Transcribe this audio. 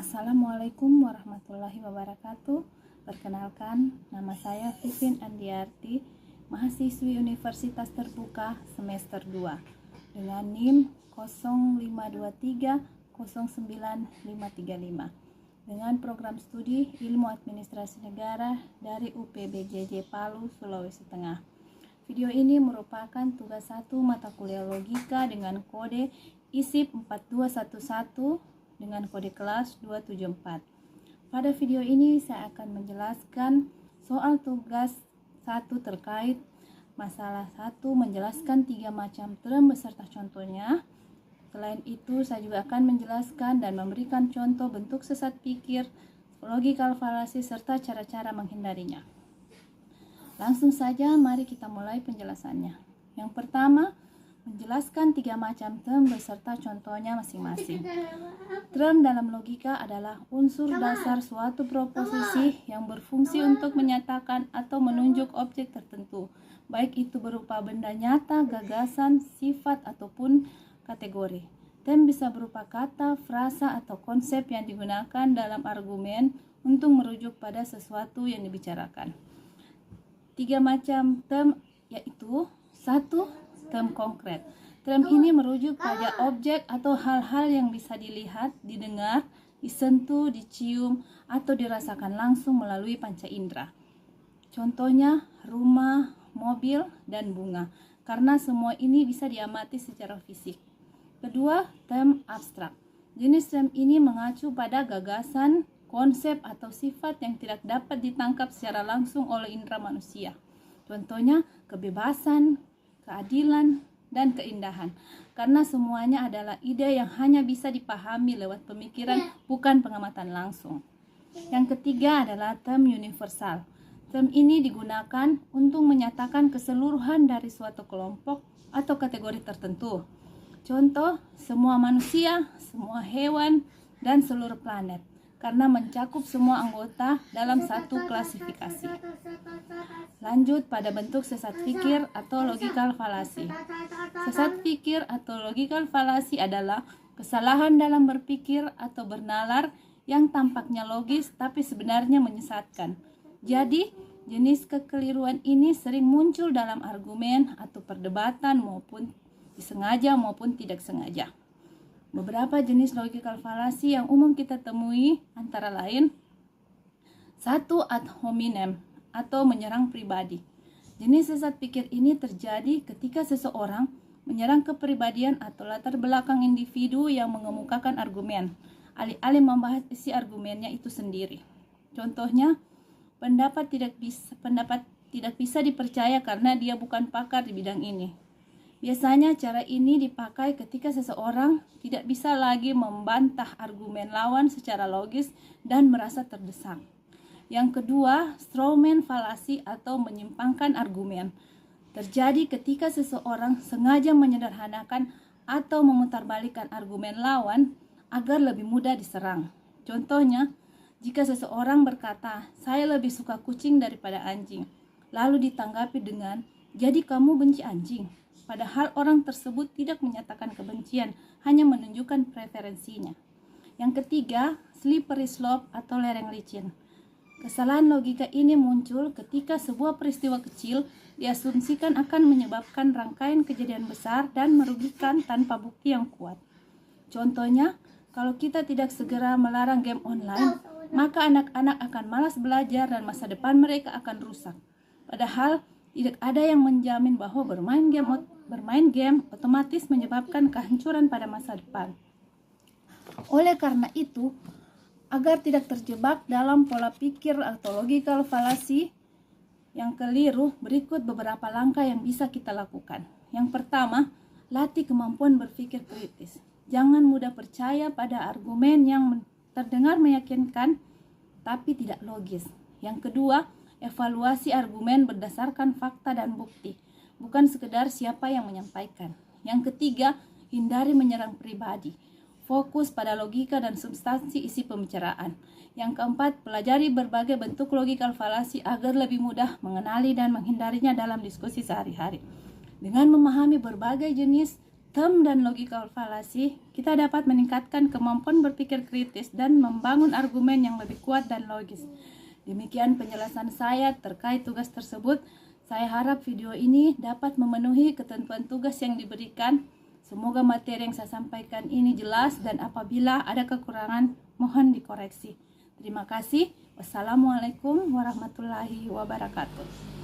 Assalamualaikum warahmatullahi wabarakatuh. Perkenalkan, nama saya Vivin Andiarti, mahasiswi Universitas Terbuka semester 2 dengan NIM 052309535 dengan program studi Ilmu Administrasi Negara dari UPBJJ Palu, Sulawesi Tengah. Video ini merupakan tugas 1 mata kuliah logika dengan kode ISIP 4211 dengan kode kelas 274. Pada video ini saya akan menjelaskan soal tugas 1 terkait masalah 1 menjelaskan 3 macam term beserta contohnya. Selain itu saya juga akan menjelaskan dan memberikan contoh bentuk sesat pikir, logical fallacy serta cara-cara menghindarinya. Langsung saja mari kita mulai penjelasannya. Yang pertama, menjelaskan 3 macam term beserta contohnya masing-masing. Term dalam logika adalah unsur dasar suatu proposisi yang berfungsi untuk menyatakan atau menunjuk objek tertentu, baik itu berupa benda nyata, gagasan, sifat, ataupun kategori. Term bisa berupa kata, frasa, atau konsep yang digunakan dalam argumen untuk merujuk pada sesuatu yang dibicarakan. 3 macam term yaitu 1. Term konkret. Term ini merujuk pada objek atau hal-hal yang bisa dilihat, didengar, disentuh, dicium, atau dirasakan langsung melalui panca indera. Contohnya rumah, mobil, dan bunga, karena semua ini bisa diamati secara fisik. Kedua, term abstrak. Jenis term ini mengacu pada gagasan, konsep, atau sifat yang tidak dapat ditangkap secara langsung oleh indera manusia. Contohnya kebebasan, keadilan, dan keindahan, karena semuanya adalah ide yang hanya bisa dipahami lewat pemikiran, bukan pengamatan langsung. Yang ketiga adalah term universal. Term ini digunakan untuk menyatakan keseluruhan dari suatu kelompok atau kategori tertentu. Contoh, semua manusia, semua hewan, dan seluruh planet, karena mencakup semua anggota dalam satu klasifikasi. Lanjut pada bentuk sesat pikir atau logical fallacy. Sesat pikir atau logical fallacy adalah kesalahan dalam berpikir atau bernalar yang tampaknya logis tapi sebenarnya menyesatkan. Jadi, jenis kekeliruan ini sering muncul dalam argumen atau perdebatan maupun disengaja maupun tidak sengaja. Beberapa jenis logical fallacy yang umum kita temui antara lain 1. Ad hominem atau menyerang pribadi. Jenis sesat pikir ini terjadi ketika seseorang menyerang kepribadian atau latar belakang individu yang mengemukakan argumen, alih-alih membahas isi argumennya itu sendiri. Contohnya, pendapat tidak bisa dipercaya karena dia bukan pakar di bidang ini. Biasanya cara ini dipakai ketika seseorang tidak bisa lagi membantah argumen lawan secara logis dan merasa terdesak. Yang kedua, strawman fallacy atau menyimpangkan argumen. Terjadi ketika seseorang sengaja menyederhanakan atau memutarbalikkan argumen lawan agar lebih mudah diserang. Contohnya, jika seseorang berkata, "Saya lebih suka kucing daripada anjing," lalu ditanggapi dengan, "Jadi kamu benci anjing?" Padahal orang tersebut tidak menyatakan kebencian, hanya menunjukkan preferensinya. Yang ketiga, slippery slope atau lereng licin. Kesalahan logika ini muncul ketika sebuah peristiwa kecil diasumsikan akan menyebabkan rangkaian kejadian besar dan merugikan tanpa bukti yang kuat. Contohnya, kalau kita tidak segera melarang game online, maka anak-anak akan malas belajar dan masa depan mereka akan rusak. Padahal, tidak ada yang menjamin bahwa bermain game otomatis menyebabkan kehancuran pada masa depan. Oleh karena itu, agar tidak terjebak dalam pola pikir atau logical fallacy yang keliru, berikut beberapa langkah yang bisa kita lakukan. Yang pertama, latih kemampuan berpikir kritis. Jangan mudah percaya pada argumen yang terdengar meyakinkan tapi tidak logis. Yang kedua, evaluasi argumen berdasarkan fakta dan bukti, bukan sekedar siapa yang menyampaikan. Yang ketiga, hindari menyerang pribadi. Fokus pada logika dan substansi isi pembicaraan. Yang keempat, pelajari berbagai bentuk logical fallacy agar lebih mudah mengenali dan menghindarinya dalam diskusi sehari-hari. Dengan memahami berbagai jenis sistem dan logika falasi, kita dapat meningkatkan kemampuan berpikir kritis dan membangun argumen yang lebih kuat dan logis. Demikian penjelasan saya terkait tugas tersebut. Saya harap video ini dapat memenuhi ketentuan tugas yang diberikan. Semoga materi yang saya sampaikan ini jelas dan apabila ada kekurangan mohon dikoreksi. Terima kasih. Wassalamualaikum warahmatullahi wabarakatuh.